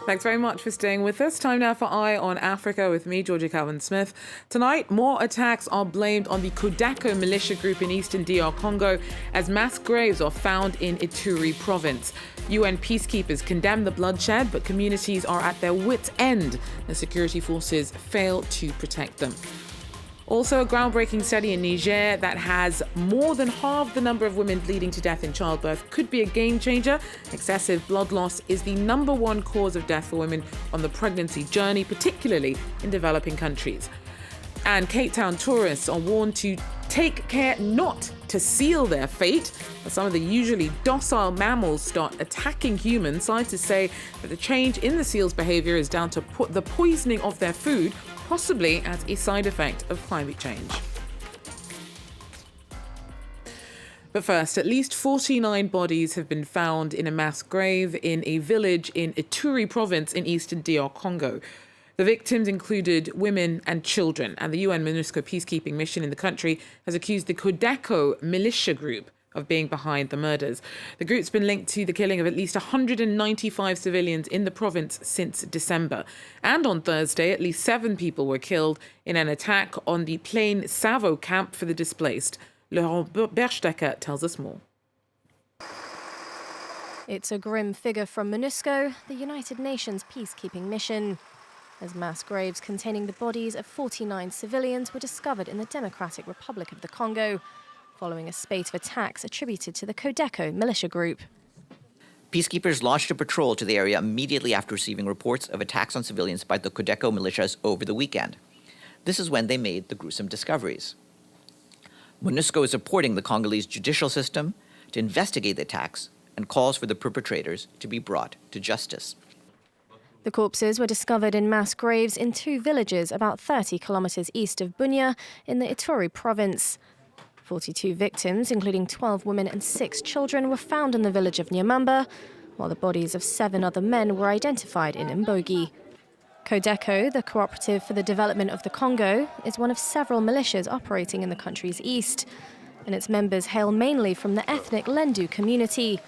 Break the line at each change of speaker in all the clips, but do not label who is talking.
Thanks very much for staying with us. Time now for Eye on Africa with me, Georgia Calvin-Smith. Tonight, more attacks are blamed on the CODECO militia group in eastern DR Congo as mass graves are found in Ituri province. UN peacekeepers condemn the bloodshed, but communities are at their wits' end as security forces fail to protect them. Also, a groundbreaking study in Niger that has more than halved the number of women bleeding to death in childbirth could be a game changer. Excessive blood loss is the #1 cause of death for women on the pregnancy journey, particularly in developing countries. And Cape Town tourists are warned to take care not to seal their fate. As some of the usually docile mammals start attacking humans, scientists say that the change in the seals' behavior is down to the poisoning of their food, possibly as a side effect of climate change. But first, at least 49 bodies have been found in a mass grave in a village in Ituri province in eastern DR Congo. The victims included women and children, and the UN MONUSCO peacekeeping mission in the country has accused the CODECO militia group of being behind the murders. The group's been linked to the killing of at least 195 civilians in the province since December. And on Thursday, at least 7 people were killed in an attack on the Plain Savo camp for the displaced. Laurent Berstecker tells us more.
It's a grim figure from MONUSCO, the United Nations peacekeeping mission, as mass graves containing the bodies of 49 civilians were discovered in the Democratic Republic of the Congo, following a spate of attacks attributed to the CODECO militia group.
Peacekeepers launched a patrol to the area immediately after receiving reports of attacks on civilians by the CODECO militias over the weekend. This is when they made the gruesome discoveries. MONUSCO is supporting the Congolese judicial system to investigate the attacks and calls for the perpetrators to be brought to justice.
The corpses were discovered in mass graves in 2 villages about 30 kilometers east of Bunia in the Ituri province. 42 victims, including 12 women and 6 children, were found in the village of Nyamamba, while the bodies of 7 other men were identified in Mbogi. CODECO, the Cooperative for the Development of the Congo, is one of several militias operating in the country's east, and its members hail mainly from the ethnic Lendu community,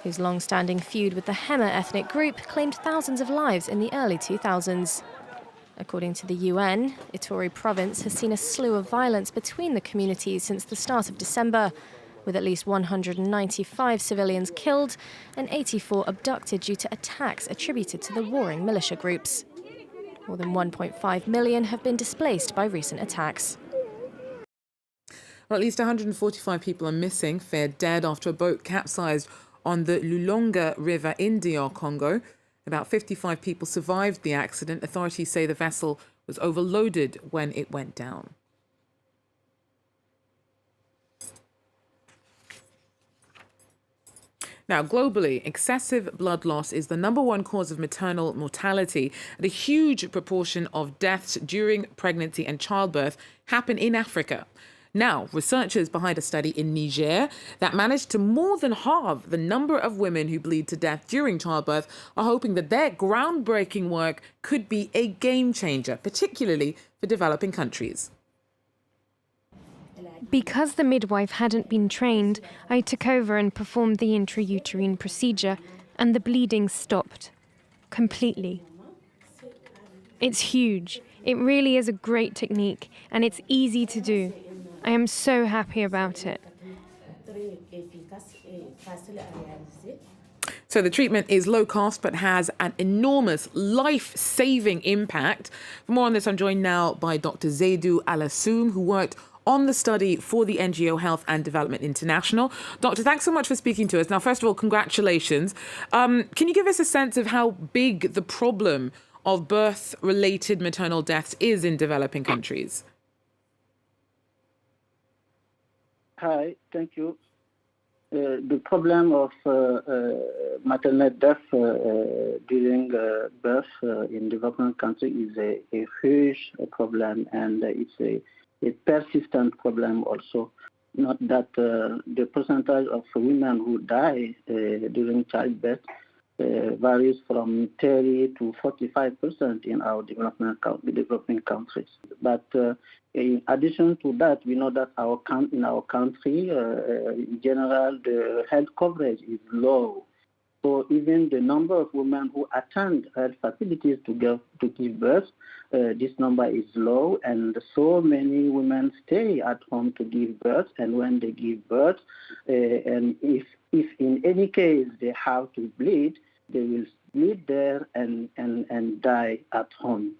whose long-standing feud with the Hema ethnic group claimed thousands of lives in the early 2000s. According to the UN, Ituri province has seen a slew of violence between the communities since the start of December, with at least 195 civilians killed and 84 abducted due to attacks attributed to the warring militia groups. More than 1.5 million have been displaced by recent attacks.
Well, at least 145 people are missing, feared dead after a boat capsized on the Congo River in DR Congo. About 55 people survived the accident. Authorities say the vessel was overloaded when it went down. Now, globally, excessive blood loss is the #1 cause of maternal mortality, and a huge proportion of deaths during pregnancy and childbirth happen in Africa. Now, researchers behind a study in Niger that managed to more than halve the number of women who bleed to death during childbirth are hoping that their groundbreaking work could be a game changer, particularly for developing countries.
Because the midwife hadn't been trained, I took over and performed the intrauterine procedure, and the bleeding stopped completely. It's huge. It really is a great technique, and it's easy to do. I am so happy about it.
So the treatment is low cost but has an enormous life-saving impact. For more on this, I'm joined now by Dr. Zaidou Alassoum, who worked on the study for the NGO Health and Development International. Doctor, thanks so much for speaking to us. Now, first of all, congratulations. Can you give us a sense of how big the problem of birth-related maternal deaths is in developing countries?
Hi, thank you. The problem of maternal death during birth in developing countries is a huge problem, and it's a persistent problem also. Not that the percentage of women who die during childbirth varies from 30 to 45% in our developing countries. But in addition to that, we know that in our country, in general, the health coverage is low. So even the number of women who attend health facilities to give birth, this number is low, and so many women stay at home to give birth. And when they give birth, and if in any case they have to bleed, they will bleed there and die at home.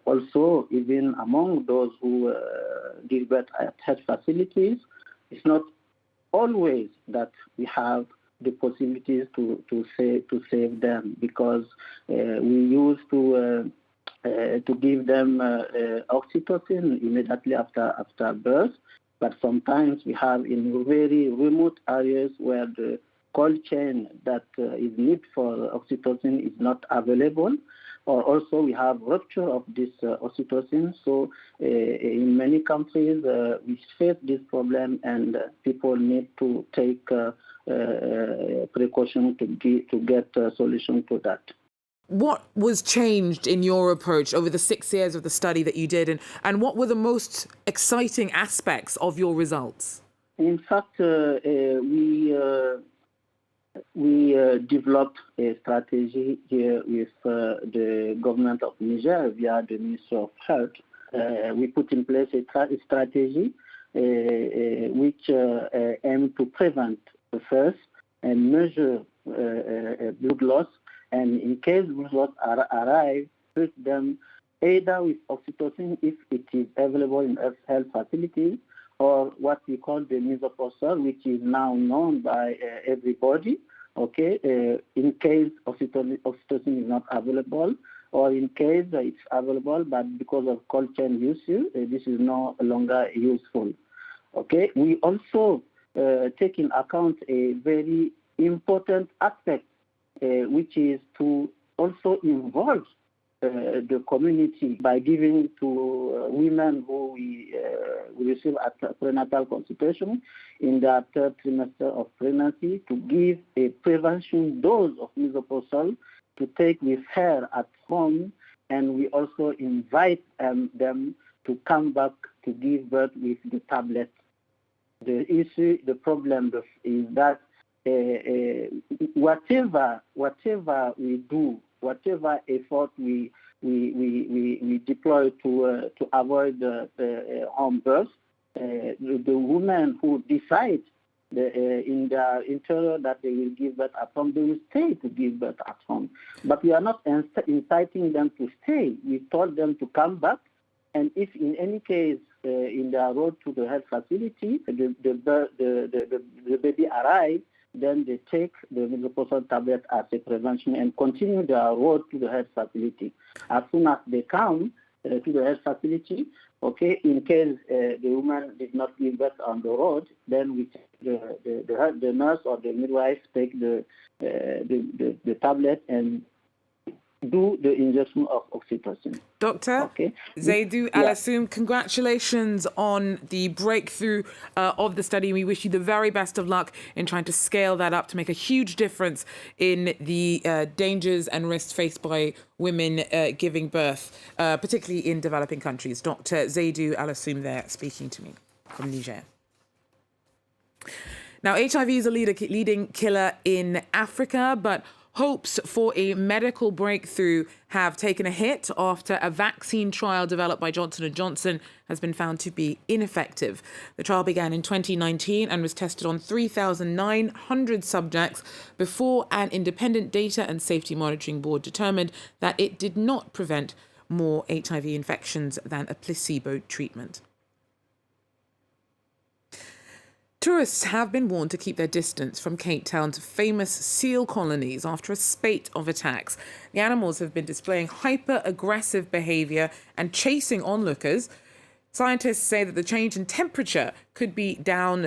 Also, even among those who give birth at health facilities, it's not always that we have the possibilities to save them, because we used to give them oxytocin immediately after birth, but sometimes we have in very remote areas where the cold chain that is needed for oxytocin is not available, or also we have rupture of this oxytocin. So in many countries we face this problem, and people need to take precaution to get a solution to that.
What was changed in your approach over the 6 years of the study that you did, and what were the most exciting aspects of your results?
In fact, we developed a strategy here with the government of Niger via the Ministry of Health. We put in place a strategy which aimed to prevent first and measure blood loss, and in case blood loss arrive, treat them either with oxytocin if it is available in health facilities, or what we call the misoprostol, which is now known by everybody. Okay, in case oxytocin is not available, or in case it's available but because of cold chain issue, this is no longer useful. Okay, we also take in account a very important aspect, which is to also involve the community by giving to women who we receive at prenatal consultation in the third trimester of pregnancy, to give a prevention dose of misoprostol to take with her at home, and we also invite them to come back to give birth with the tablet. The issue, the problem is that whatever we do, whatever effort we deploy to avoid home birth, the women who decide in their interior that they will give birth at home, they will stay to give birth at home. But we are not inciting them to stay. We told them to come back, and if in any case in their road to the health facility, the baby arrives, then they take the misoprostol tablet as a prevention and continue their road to the health facility. As soon as they come to the health facility, okay, in case the woman did not give birth on the road, then we the nurse or the midwife take the tablet and do the injection of oxytocin.
Dr. Zaidou Alassoum, congratulations on the breakthrough of the study. We wish you the very best of luck in trying to scale that up to make a huge difference in the dangers and risks faced by women giving birth, particularly in developing countries. Dr. Zaidou Alassoum there speaking to me from Niger. Now, HIV is a leading killer in Africa, but hopes for a medical breakthrough have taken a hit after a vaccine trial developed by Johnson & Johnson has been found to be ineffective. The trial began in 2019 and was tested on 3,900 subjects before an independent data and safety monitoring board determined that it did not prevent more HIV infections than a placebo treatment. Tourists have been warned to keep their distance from Cape Town's famous seal colonies after a spate of attacks. The animals have been displaying hyper-aggressive behaviour and chasing onlookers. Scientists say that the change in temperament could be down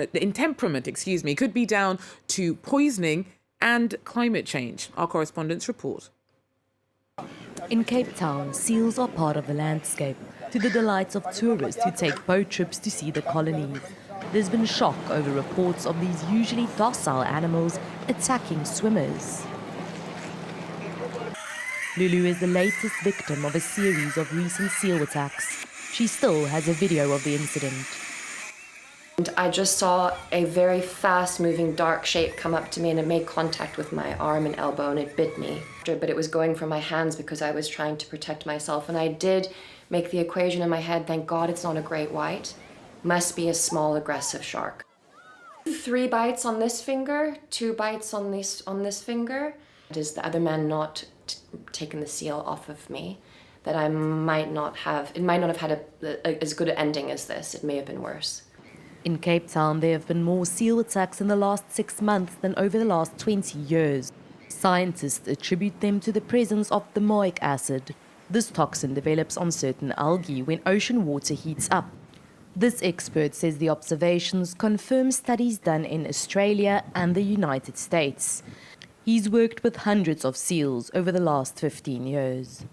to poisoning and climate change. Our correspondents report.
In Cape Town, seals are part of the landscape, to the delights of tourists who take boat trips to see the colonies. There's been shock over reports of these usually docile animals attacking swimmers. Lulu is the latest victim of a series of recent seal attacks. She still has a video of the incident.
And I just saw a very fast-moving dark shape come up to me, and it made contact with my arm and elbow, and it bit me. But it was going for my hands because I was trying to protect myself. And I did make the equation in my head, thank God it's not a great white. Must be a small, aggressive shark. 3 bites on this finger, 2 bites on this finger. Is the other man not taken the seal off of me? That it might not have had as good an ending as this. It may have been worse.
In Cape Town, there have been more seal attacks in the last 6 months than over the last 20 years. Scientists attribute them to the presence of domoic acid. This toxin develops on certain algae when ocean water heats up. This expert says the observations confirm studies done in Australia and the United States. He's worked with hundreds of seals over the last 15 years.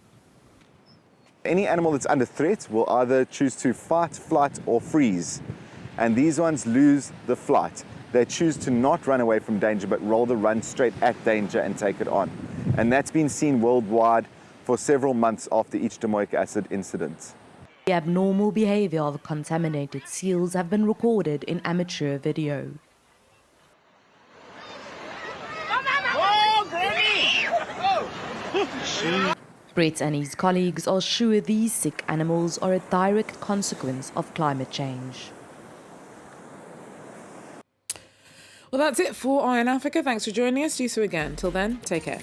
Any animal that's under threat will either choose to fight, flight, or freeze. And these ones lose the flight. They choose to not run away from danger, but rather run straight at danger and take it on. And that's been seen worldwide for several months after each domoic acid incident.
The abnormal behavior of contaminated seals have been recorded in amateur video. Brett and his colleagues are sure these sick animals are a direct consequence of climate change.
Well, that's it for Eye on Africa. Thanks for joining us. See you again. Till then, take care.